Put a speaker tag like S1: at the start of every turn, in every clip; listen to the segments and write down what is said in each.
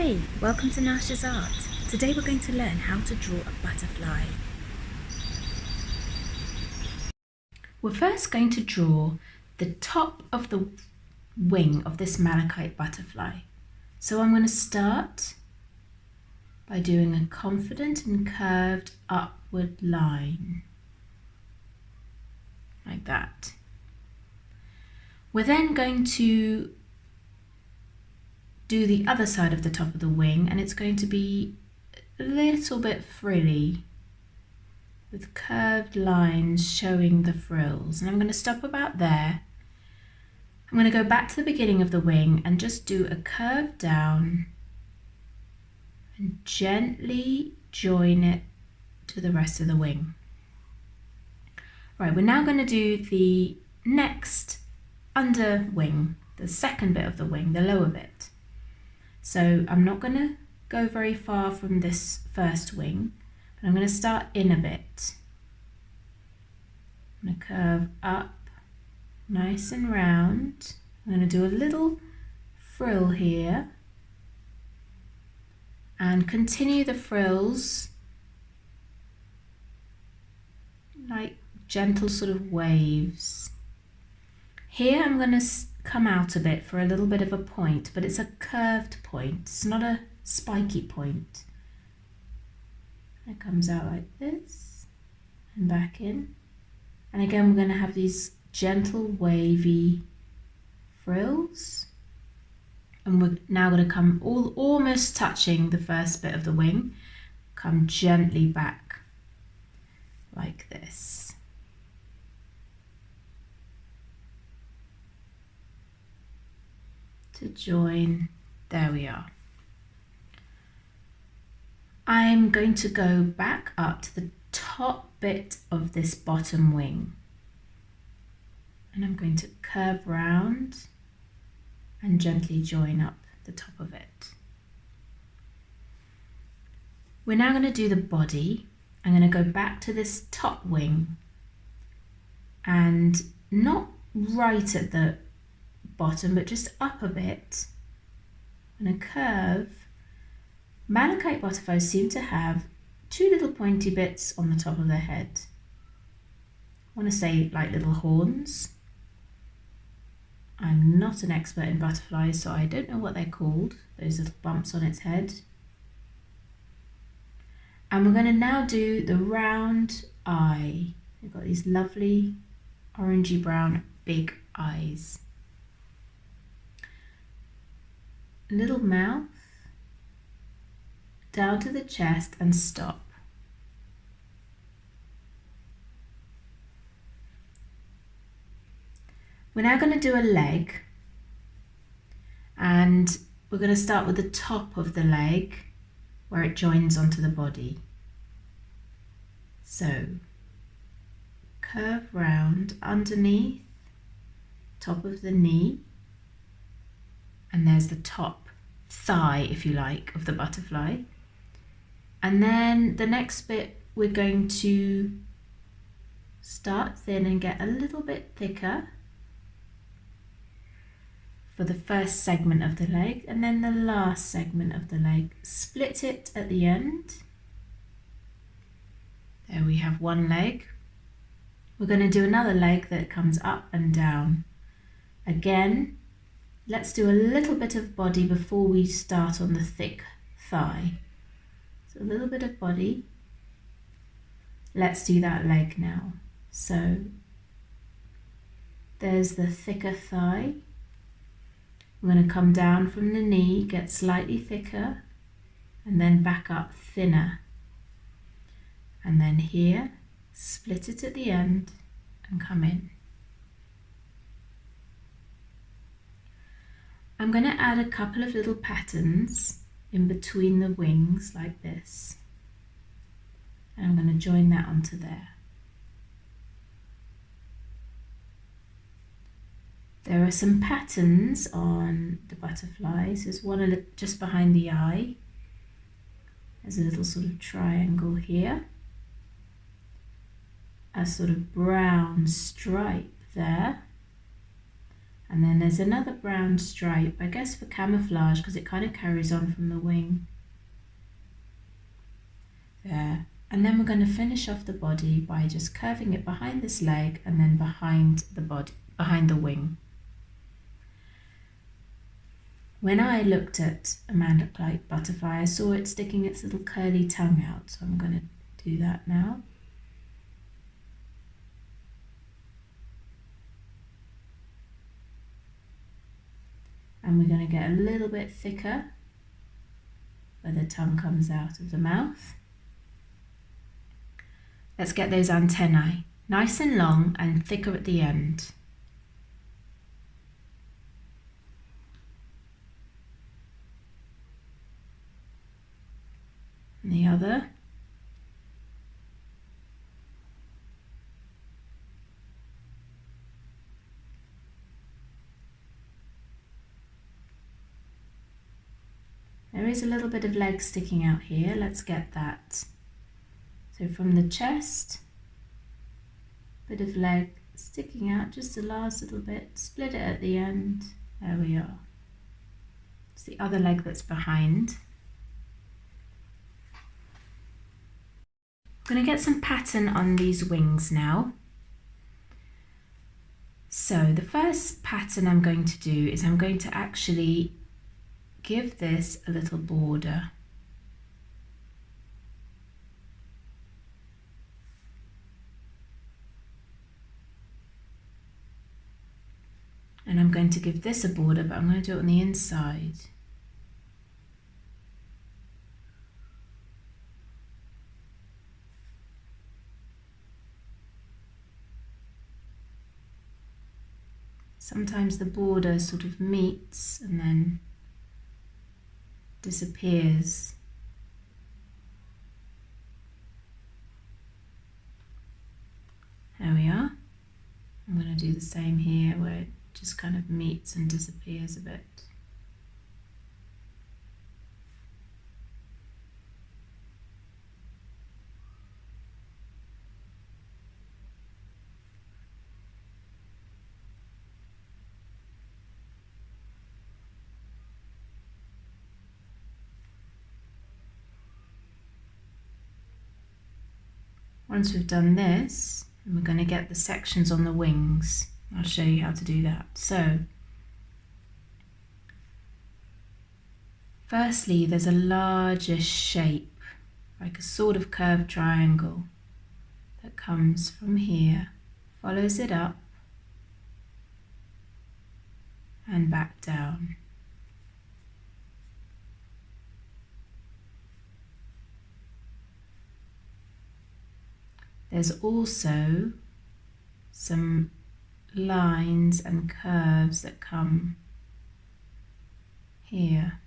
S1: Hey, welcome to Nasha's Art. Today we're going to learn how to draw a butterfly. We're first going to draw the top of the wing of this malachite butterfly. So I'm going to start by doing a confident and curved upward line, like that. We're then going to do the other side of the top of the wing, and it's going to be a little bit frilly with curved lines showing the frills. And I'm going to stop about there. I'm going to go back to the beginning of the wing and just do a curve down and gently join it to the rest of the wing. Right, we're now going to do the next under wing, the second bit of the wing, the lower bit. So I'm not going to go very far from this first wing, but I'm going to start in a bit. I'm going to curve up nice and round. I'm going to do a little frill here and continue the frills like gentle sort of waves. Here I'm going to come out a bit for a little bit of a point, but it's a curved point, it's not a spiky point. It comes out like this and back in. And again, we're going to have these gentle wavy frills. And we're now going to come almost touching the first bit of the wing, come gently back like this. To join, there we are. I'm going to go back up to the top bit of this bottom wing, and I'm going to curve round and gently join up the top of it. We're now going to do the body. I'm going to go back to this top wing and not right at the bottom, but just up a bit, and a curve. Malachite butterflies seem to have two little pointy bits on the top of their head. I want to say like little horns. I'm not an expert in butterflies, so I don't know what they're called, those little bumps on its head. And we're going to now do the round eye. We've got these lovely orangey brown big eyes. A little mouth, down to the chest and stop. We're now going to do a leg, and we're going to start with the top of the leg where it joins onto the body. So curve round underneath, top of the knee, and there's the top thigh, if you like, of the butterfly. And then the next bit we're going to start thin and get a little bit thicker for the first segment of the leg, and then the last segment of the leg. Split it at the end. There we have one leg. We're going to do another leg that comes up and down. Again, let's do a little bit of body before we start on the thick thigh. So a little bit of body. Let's do that leg now. So there's the thicker thigh. We're going to come down from the knee, get slightly thicker, and then back up thinner. And then here, split it at the end and come in. I'm going to add a couple of little patterns in between the wings like this. And I'm going to join that onto there. There are some patterns on the butterflies. There's one just behind the eye. There's a little sort of triangle here. A sort of brown stripe there. And then there's another brown stripe, I guess for camouflage, because it kind of carries on from the wing. There. And then we're going to finish off the body by just curving it behind this leg and then behind the body, behind the wing. When I looked at a malachite butterfly, I saw it sticking its little curly tongue out, so I'm going to do that now. And we're going to get a little bit thicker where the tongue comes out of the mouth. Let's get those antennae nice and long and thicker at the end. And the other. There is a little bit of leg sticking out here. Let's get that. So from the chest, bit of leg sticking out just the last little bit, split it at the end. There we are. It's the other leg that's behind. I'm going to get some pattern on these wings now. So the first pattern I'm going to do is I'm going to actually give this a little border. And I'm going to give this a border, but I'm going to do it on the inside. Sometimes the border sort of meets and then disappears. There we are. I'm going to do the same here where it just kind of meets and disappears a bit. Once we've done this, we're going to get the sections on the wings. I'll show you how to do that. So, firstly, there's a larger shape, like a sort of curved triangle that comes from here, follows it up and back down. There's also some lines and curves that come here.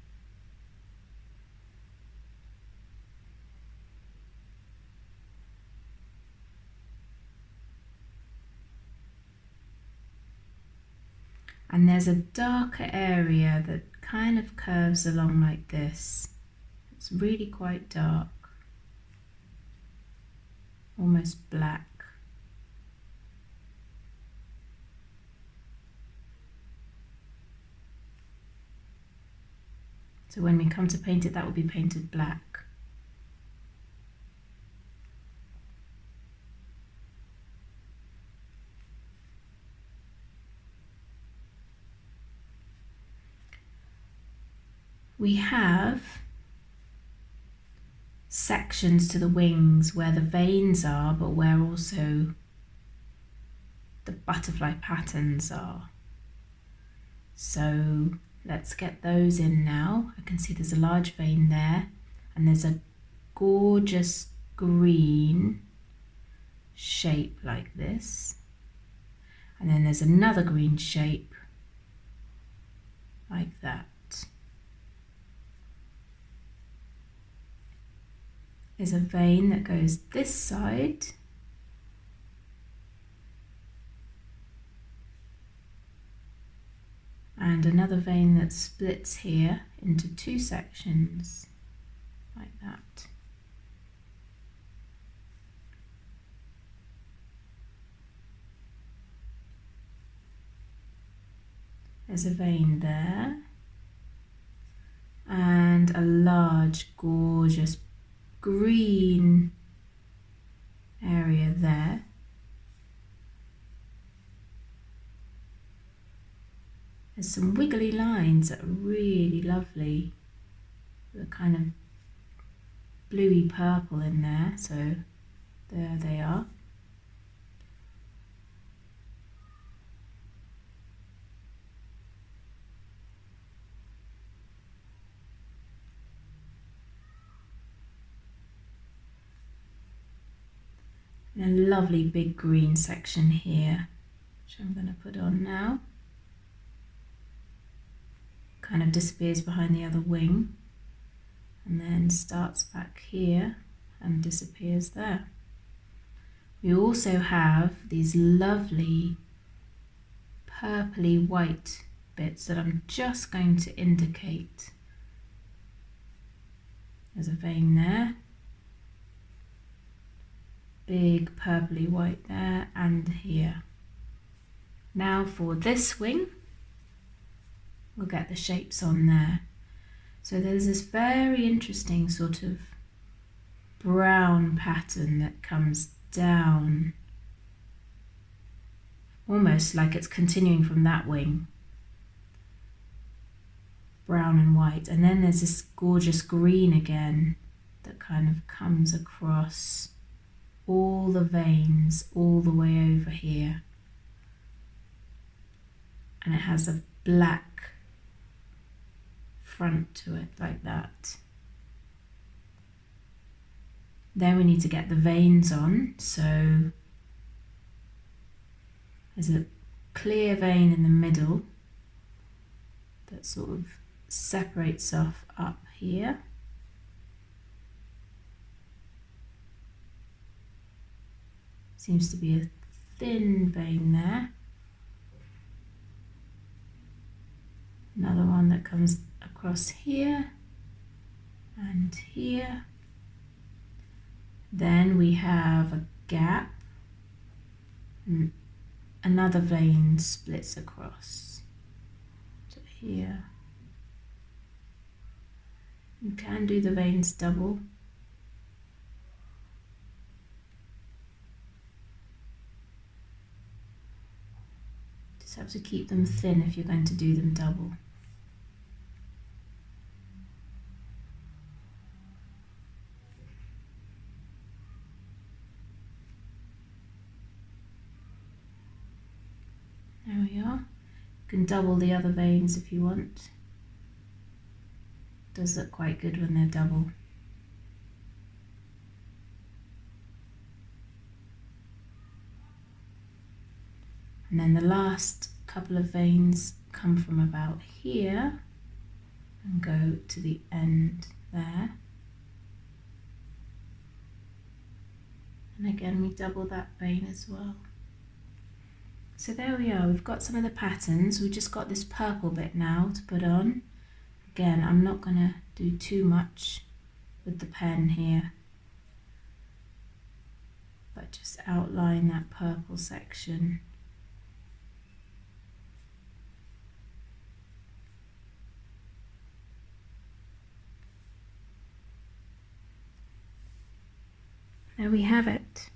S1: And there's a darker area that kind of curves along like this. It's really quite dark, almost black. So when we come to paint it, that will be painted black. We have sections to the wings where the veins are, but where also the butterfly patterns are. So let's get those in now. I can see there's a large vein there, and there's a gorgeous green shape like this. And then there's another green shape like that. There's a vein that goes this side. And another vein that splits here into two sections, like that. There's a vein there. And a large, gorgeous green area there. There's some wiggly lines that are really lovely. The kind of bluey purple in there, so there they are. And a lovely big green section here, which I'm going to put on now. Kind of disappears behind the other wing and then starts back here and disappears there. We also have these lovely purpley white bits that I'm just going to indicate. There's a vein there. Big purpley white there and here. Now for this wing, we'll get the shapes on there. So there's this very interesting sort of brown pattern that comes down, almost like it's continuing from that wing. Brown and white. And then there's this gorgeous green again that kind of comes across all the veins all the way over here, and it has a black front to it like that. Then we need to get the veins on, so there's a clear vein in the middle that sort of separates off up here. Seems to be a thin vein there. Another one that comes across here and here. Then we have a gap and another vein splits across to here. You can do the veins double. Just have to keep them thin if you're going to do them double. There we are. You can double the other veins if you want. Does look quite good when they're double. And then the last couple of veins come from about here and go to the end there. And again, we double that vein as well. So there we are, we've got some of the patterns. We've just got this purple bit now to put on. Again, I'm not going to do too much with the pen here, but just outline that purple section. There we have it.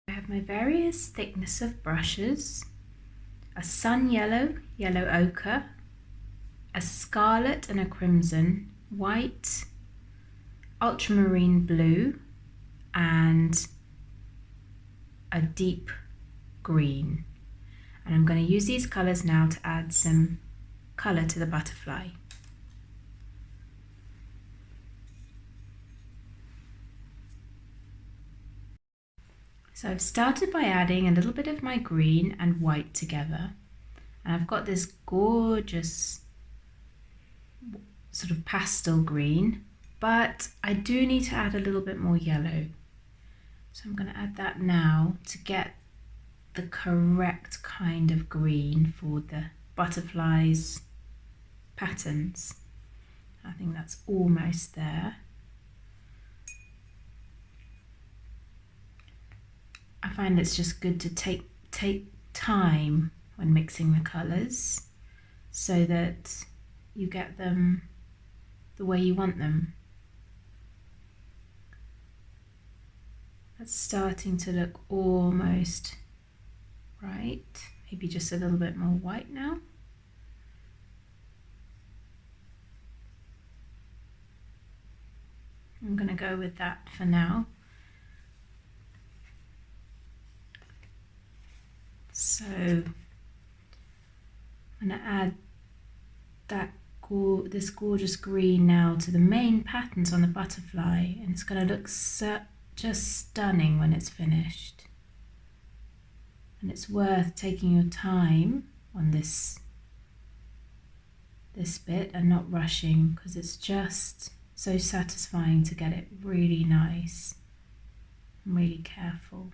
S1: I have my various thickness of brushes, a sun yellow, yellow ochre, a scarlet and a crimson, white, ultramarine blue, and a deep green. And I'm going to use these colours now to add some colour to the butterfly. So I've started by adding a little bit of my green and white together, and I've got this gorgeous sort of pastel green, but I do need to add a little bit more yellow. So I'm going to add that now to get the correct kind of green for the butterflies patterns. I think that's almost there. I find it's just good to take time when mixing the colours so that you get them the way you want them. That's starting to look almost right. Maybe just a little bit more white now. I'm going to go with that for now. So I'm going to add this gorgeous green now to the main patterns on the butterfly, and it's going to look just stunning when it's finished. And it's worth taking your time on this bit and not rushing, because it's just so satisfying to get it really nice and really careful.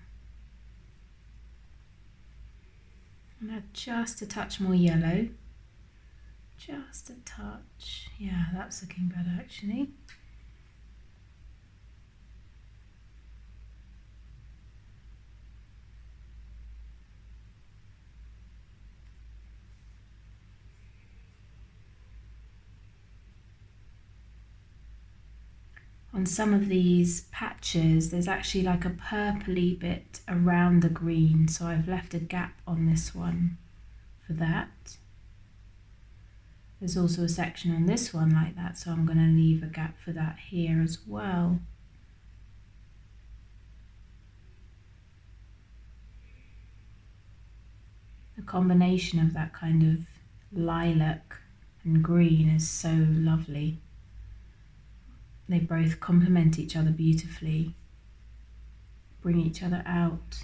S1: And add just a touch more yellow, just a touch. Yeah, that's looking better actually. On some of these patches there's actually like a purpley bit around the green, so I've left a gap on this one for that. There's also a section on this one like that, so I'm going to leave a gap for that here as well. The combination of that kind of lilac and green is so lovely. They both complement each other beautifully, bring each other out.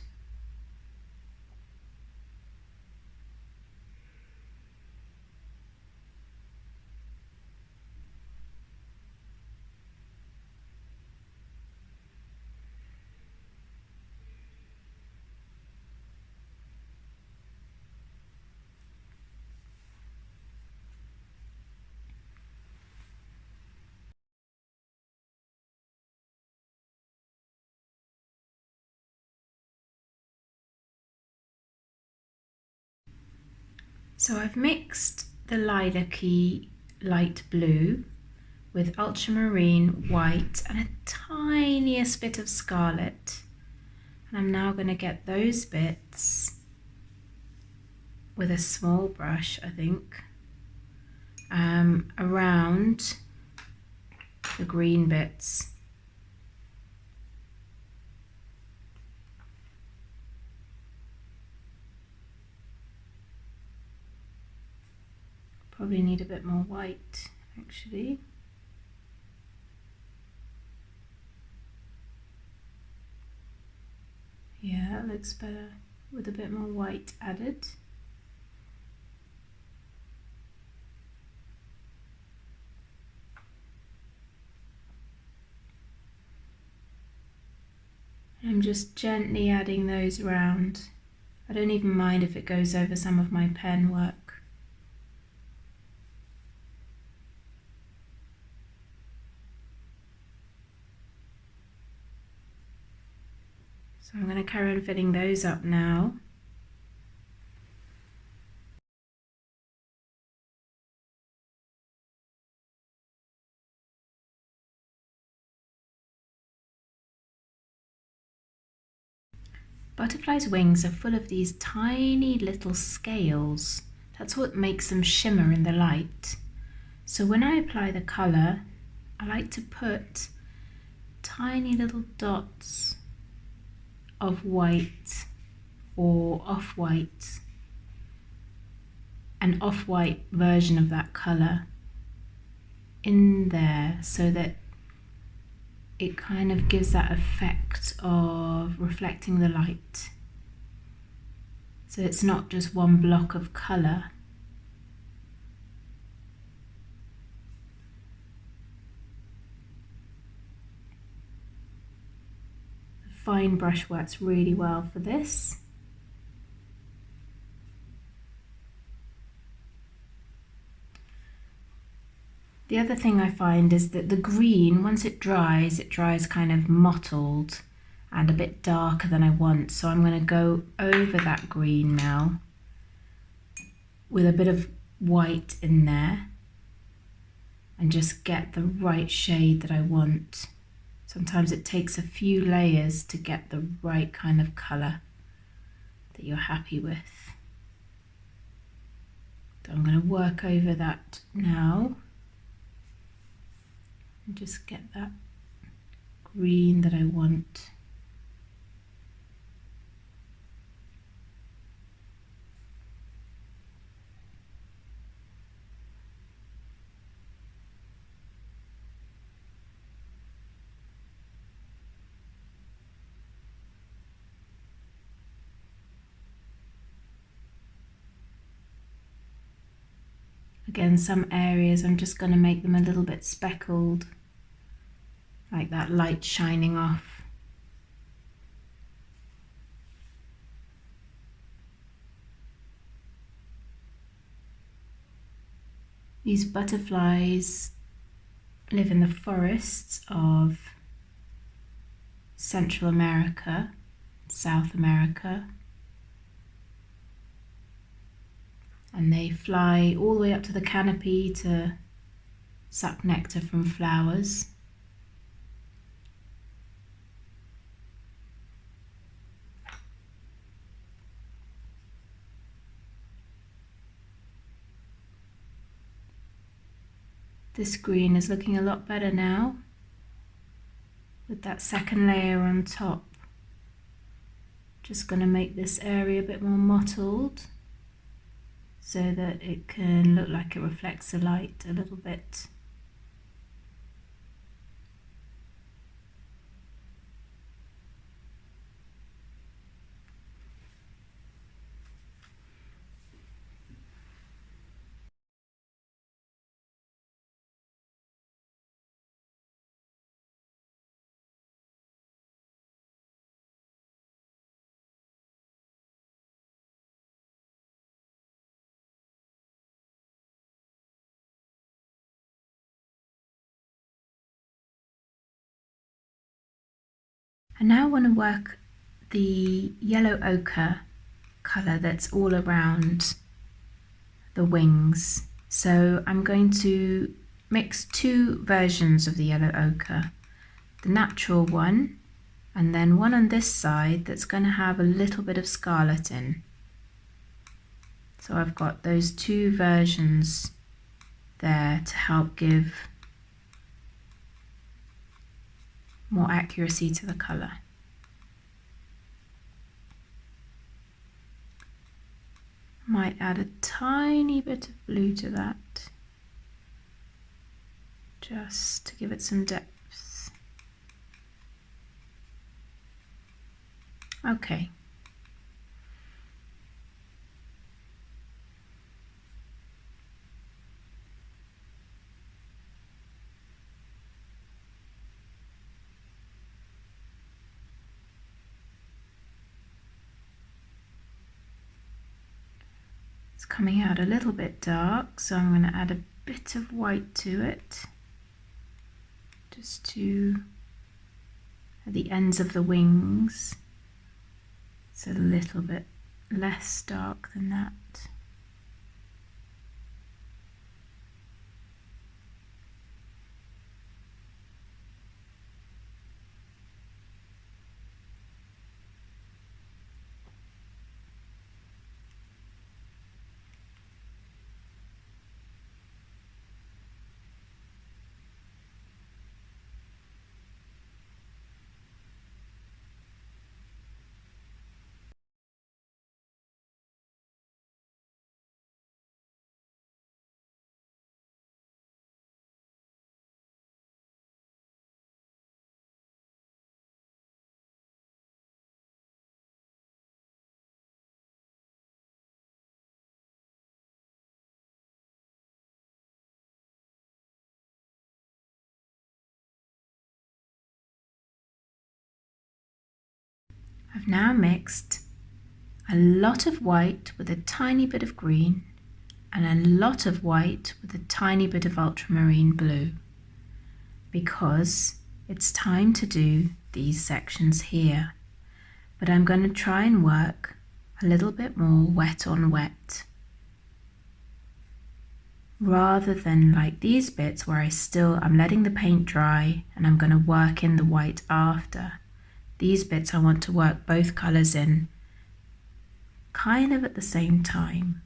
S1: So I've mixed the lilac-y light blue with ultramarine white and a tiniest bit of scarlet. And I'm now going to get those bits with a small brush, I think, around the green bits. Probably need a bit more white actually. Yeah, that looks better with a bit more white added. I'm just gently adding those around. I don't even mind if it goes over some of my pen work. So I'm going to carry on filling those up now. Butterflies' wings are full of these tiny little scales. That's what makes them shimmer in the light. So when I apply the colour, I like to put tiny little dots of white or off-white, an off-white version of that colour in there, so that it kind of gives that effect of reflecting the light. So it's not just one block of colour. Fine brush works really well for this. The other thing I find is that the green, once it dries kind of mottled and a bit darker than I want. So I'm going to go over that green now with a bit of white in there and just get the right shade that I want. Sometimes it takes a few layers to get the right kind of colour that you're happy with. So I'm going to work over that now and just get that green that I want. Again, some areas I'm just going to make them a little bit speckled, like that light shining off. These butterflies live in the forests of Central America, South America, and they fly all the way up to the canopy to suck nectar from flowers. This green is looking a lot better now with that second layer on top. Just going to make this area a bit more mottled so that it can look like it reflects the light a little bit. I now want to work the yellow ochre colour that's all around the wings. So I'm going to mix two versions of the yellow ochre, the natural one and then one on this side that's going to have a little bit of scarlet in. So I've got those two versions there to help give more accuracy to the colour. Might add a tiny bit of blue to that, just to give it some depth. Okay. It's coming out a little bit dark, so I'm going to add a bit of white to it, just to at the ends of the wings. It's a little bit less dark than that. I've now mixed a lot of white with a tiny bit of green and a lot of white with a tiny bit of ultramarine blue, because it's time to do these sections here. But I'm going to try and work a little bit more wet on wet. rather than like these bits where I'm letting the paint dry and I'm going to work in the white after. These bits I want to work both colours in kind of at the same time.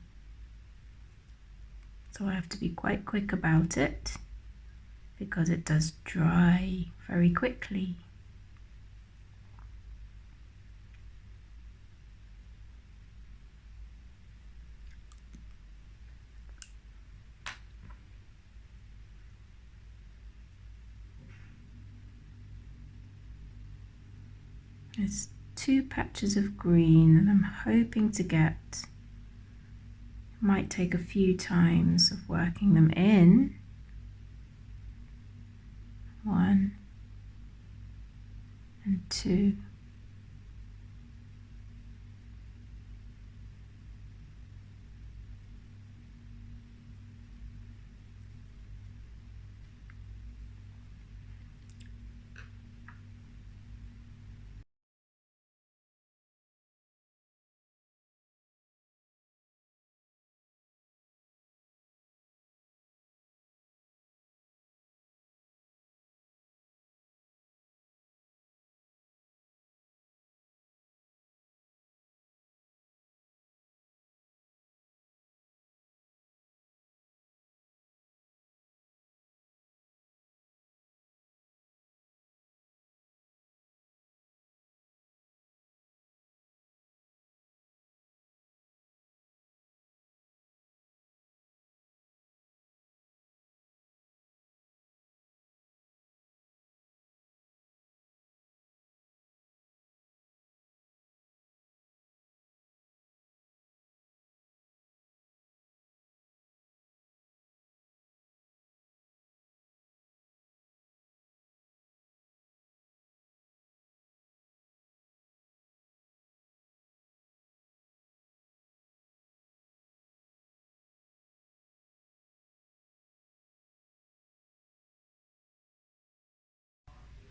S1: So I have to be quite quick about it because it does dry very quickly. There's 2 patches of green and I'm hoping to get, might take a few times of working them in. 1 and 2.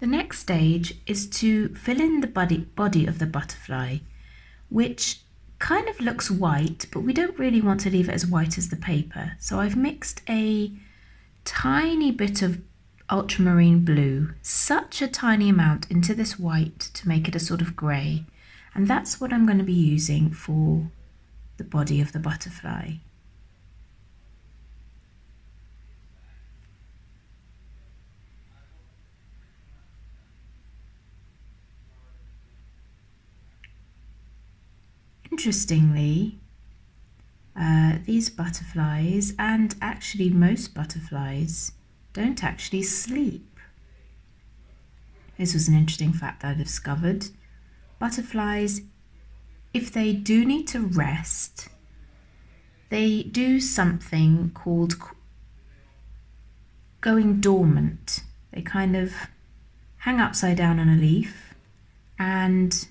S1: The next stage is to fill in the body of the butterfly, which kind of looks white, but we don't really want to leave it as white as the paper. So I've mixed a tiny bit of ultramarine blue, such a tiny amount, into this white to make it a sort of grey. And that's what I'm going to be using for the body of the butterfly. Interestingly, these butterflies, and actually most butterflies, don't actually sleep. This was an interesting fact that I discovered. Butterflies, if they do need to rest, they do something called going dormant. They kind of hang upside down on a leaf, and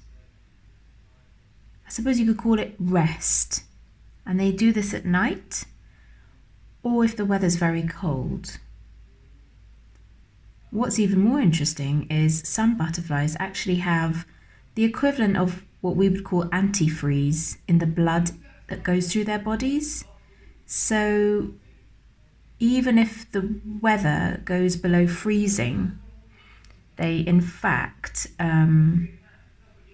S1: I suppose you could call it rest. And they do this at night, or if the weather's very cold. What's even more interesting is some butterflies actually have the equivalent of what we would call antifreeze in the blood that goes through their bodies. So even if the weather goes below freezing, they in fact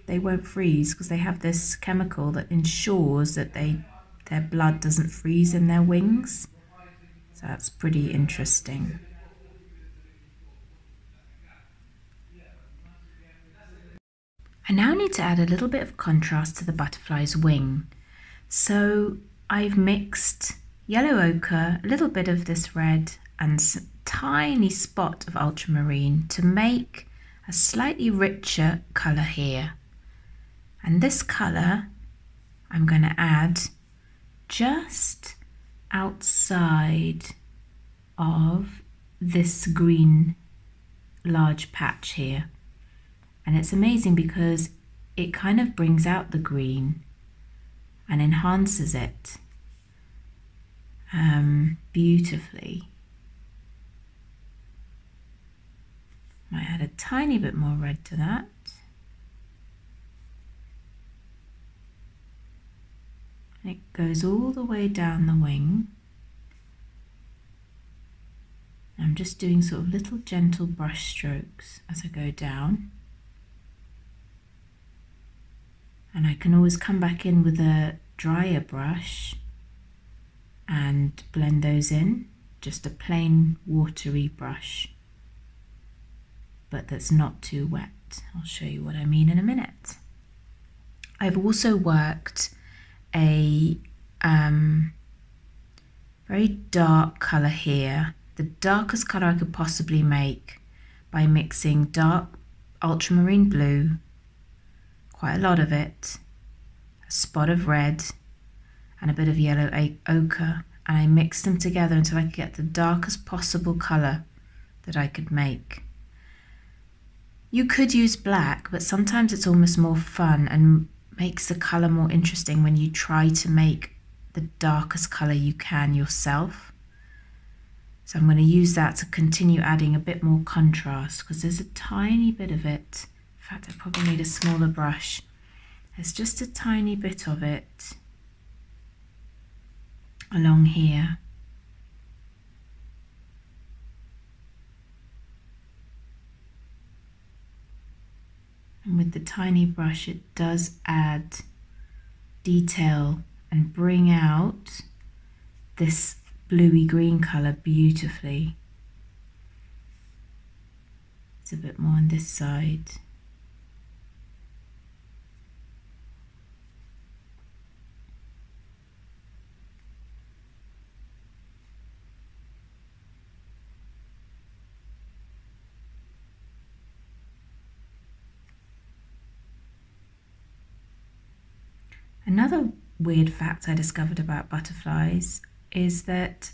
S1: they won't freeze because they have this chemical that ensures that their blood doesn't freeze in their wings. So that's pretty interesting. I now need to add a little bit of contrast to the butterfly's wing. So I've mixed yellow ochre, a little bit of this red, and a tiny spot of ultramarine to make a slightly richer colour here. And this colour I'm going to add just outside of this green large patch here. And it's amazing because it kind of brings out the green and enhances it beautifully. Might add a tiny bit more red to that. And it goes all the way down the wing. I'm just doing sort of little gentle brush strokes as I go down. And I can always come back in with a drier brush and blend those in. Just a plain watery brush, but that's not too wet. I'll show you what I mean in a minute. I've also worked a very dark colour here, the darkest colour I could possibly make, by mixing dark ultramarine blue, quite a lot of it, a spot of red and a bit of yellow ochre, and I mixed them together until I could get the darkest possible colour that I could make. You could use black, but sometimes it's almost more fun and makes the colour more interesting when you try to make the darkest colour you can yourself. So I'm going to use that to continue adding a bit more contrast, because there's a tiny bit of it. In fact, I probably need a smaller brush. There's just a tiny bit of it along here. And with the tiny brush, it does add detail and bring out this bluey green colour beautifully. It's a bit more on this side. Another weird fact I discovered about butterflies is that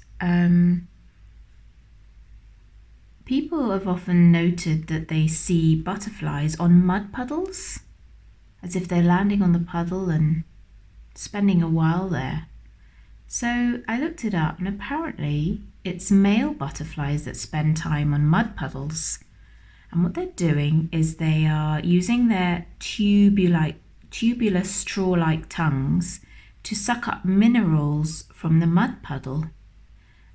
S1: people have often noted that they see butterflies on mud puddles, as if they're landing on the puddle and spending a while there. So I looked it up, and apparently it's male butterflies that spend time on mud puddles. And what they're doing is they are using their tubular straw-like tongues to suck up minerals from the mud puddle.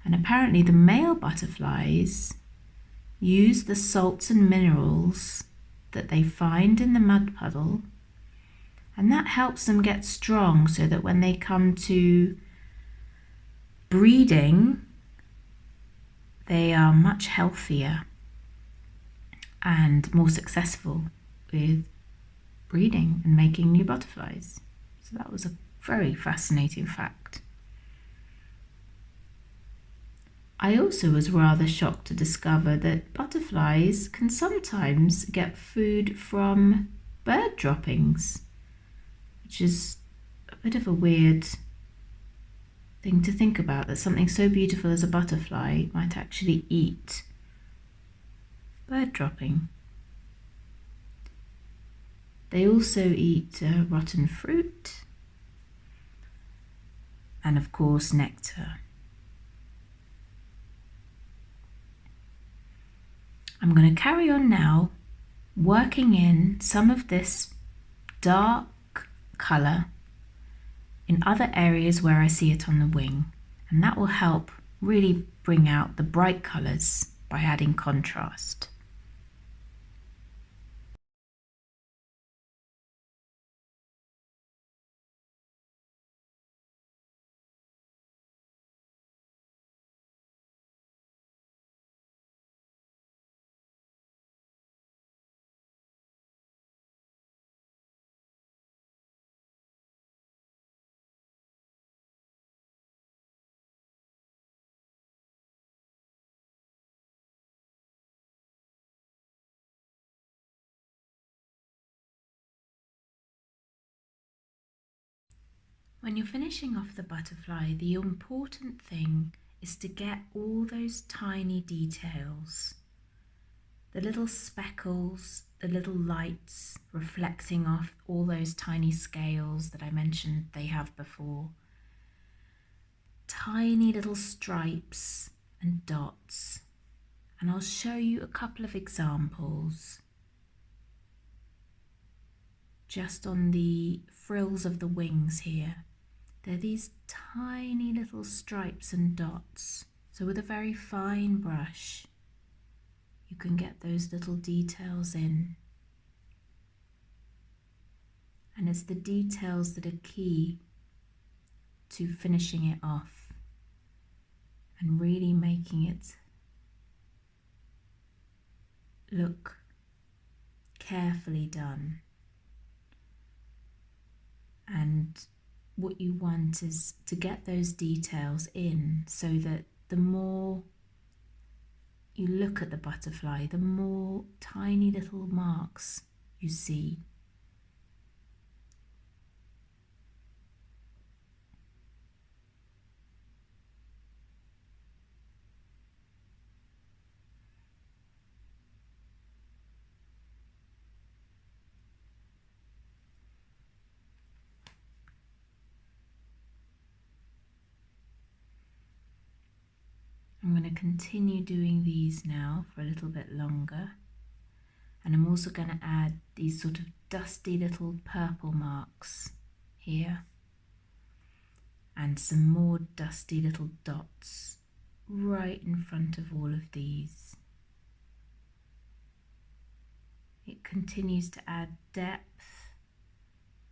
S1: And apparently the male butterflies use the salts and minerals that they find in the mud puddle, and that helps them get strong, so that when they come to breeding, they are much healthier and more successful with breeding and making new butterflies. So that was a very fascinating fact. I also was rather shocked to discover that butterflies can sometimes get food from bird droppings, which is a bit of a weird thing to think about, that something so beautiful as a butterfly might actually eat bird dropping. They also eat rotten fruit and, of course, nectar. I'm going to carry on now working in some of this dark colour in other areas where I see it on the wing, and that will help really bring out the bright colours by adding contrast. When you're finishing off the butterfly, the important thing is to get all those tiny details, the little speckles, the little lights reflecting off all those tiny scales that I mentioned they have before, tiny little stripes and dots. And I'll show you a couple of examples just on the frills of the wings here. They're these tiny little stripes and dots. So with a very fine brush, you can get those little details in. And it's the details that are key to finishing it off and really making it look carefully done. And what you want is to get those details in so that the more you look at the butterfly, the more tiny little marks you see. I'm going to continue doing these now for a little bit longer, and I'm also going to add these sort of dusty little purple marks here and some more dusty little dots right in front of all of these. It continues to add depth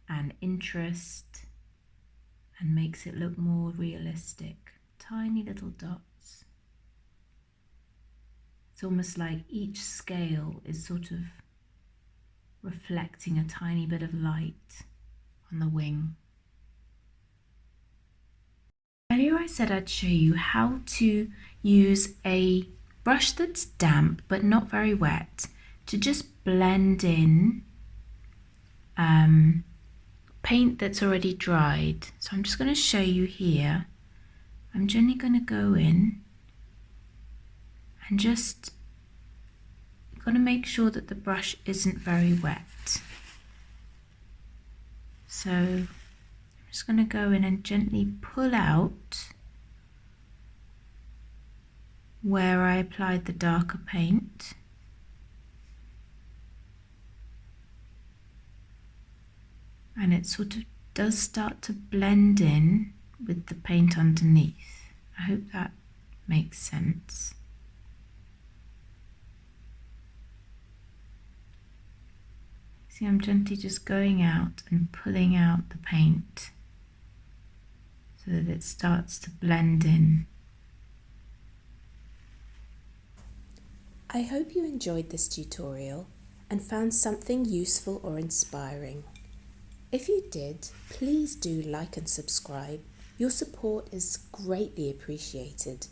S1: and interest and makes it look more realistic. Tiny little dots. It's almost like each scale is sort of reflecting a tiny bit of light on the wing. Earlier I said I'd show you how to use a brush that's damp but not very wet to just blend in paint that's already dried. So I'm just going to show you here. I'm gently going to go in and just got to make sure that the brush isn't very wet. So I'm just going to go in and gently pull out where I applied the darker paint. And it sort of does start to blend in with the paint underneath. I hope that makes sense. See, I'm gently just going out and pulling out the paint so that it starts to blend in.
S2: I hope you enjoyed this tutorial and found something useful or inspiring. If you did, please do like and subscribe. Your support is greatly appreciated.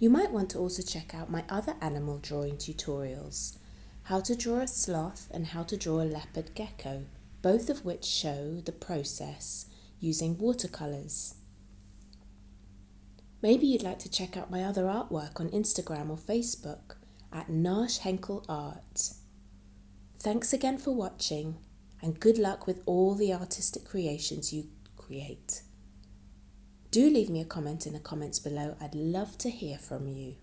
S2: You might want to also check out my other animal drawing tutorials, how to draw a sloth and how to draw a leopard gecko, both of which show the process using watercolours. Maybe you'd like to check out my other artwork on Instagram or Facebook at Nash Henkel Art. Thanks again for watching, and good luck with all the artistic creations you create. Do leave me a comment in the comments below. I'd love to hear from you.